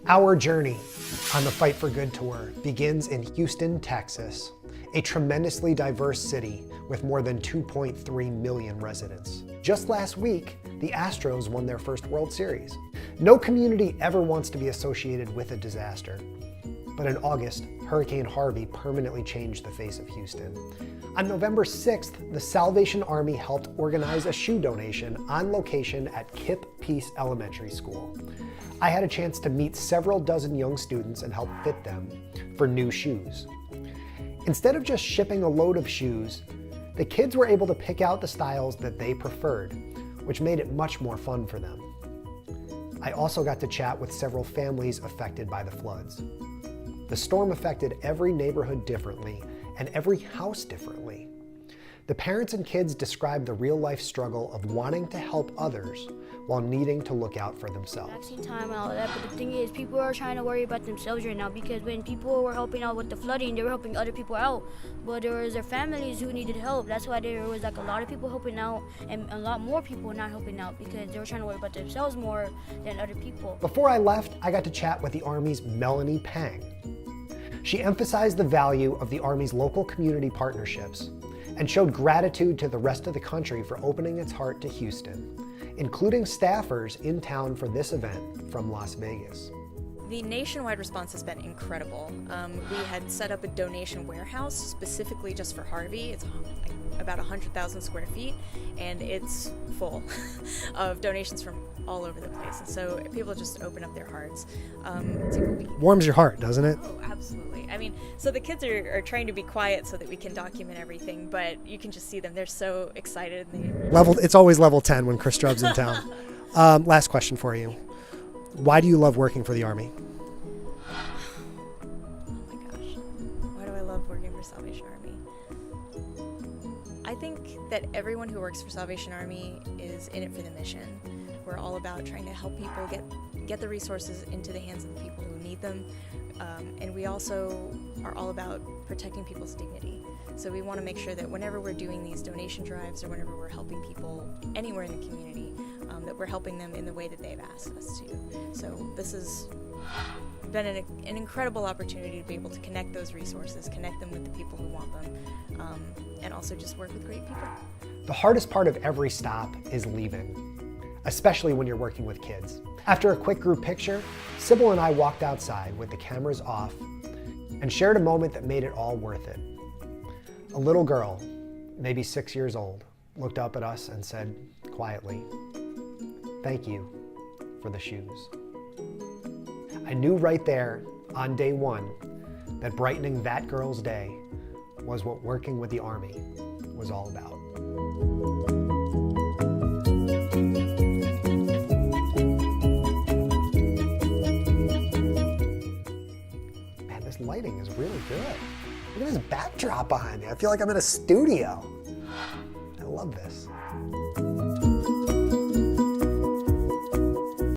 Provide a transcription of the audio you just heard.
Our journey on the Fight for Good tour begins in Houston, Texas, a tremendously diverse city with more than 2.3 million residents. Just last week, the Astros won their first World Series. No community ever wants to be associated with a disaster. But in August, Hurricane Harvey permanently changed the face of Houston. On November 6th, the Salvation Army helped organize a shoe donation on location at KIPP Peace Elementary School. I had a chance to meet several dozen young students and help fit them for new shoes. Instead of just shipping a load of shoes, the kids were able to pick out the styles that they preferred, which made it much more fun for them. I also got to chat with several families affected by the floods. The storm affected every neighborhood differently and every house differently. The parents and kids described the real-life struggle of wanting to help others while needing to look out for themselves. Vaccine time and all that, but the thing is, people are trying to worry about themselves right now because when people were helping out with the flooding, they were helping other people out, but there was their families who needed help. That's why there was like a lot of people helping out and a lot more people not helping out because they were trying to worry about themselves more than other people. Before I left, I got to chat with the Army's Melanie. She emphasized the value of the Army's local community partnerships and showed gratitude to the rest of the country for opening its heart to Houston, including staffers in town for this event from Las Vegas. The nationwide response has been incredible. We had set up a donation warehouse specifically just for Harvey. It's about 100,000 square feet, and it's full of donations from all over the place. And so people just open up their hearts. Warms your heart, doesn't it? Oh, absolutely. I mean, so the kids are trying to be quiet so that we can document everything, but you can just see them. They're so excited. It's always level 10 when Chris Strub's in town. Last question for you. Why do you love working for the Army? Oh my gosh. Why do I love working for Salvation Army? I think that everyone who works for Salvation Army is in it for the mission. We're all about trying to help people get the resources into the hands of the people who need them. And we also are all about protecting people's dignity. So we want to make sure that whenever we're doing these donation drives or whenever we're helping people anywhere in the community, that we're helping them in the way that they've asked us to. So this has been an incredible opportunity to be able to connect those resources, connect them with the people who want them, and also just work with great people. The hardest part of every stop is leaving, especially when you're working with kids. After a quick group picture, Sybil and I walked outside with the cameras off and shared a moment that made it all worth it. A little girl, maybe 6 years old, looked up at us and said quietly, "Thank you for the shoes." I knew right there on day one that brightening that girl's day was what working with the Army was all about. Man, this lighting is really good. Look at this backdrop behind me. I feel like I'm in a studio. I love this.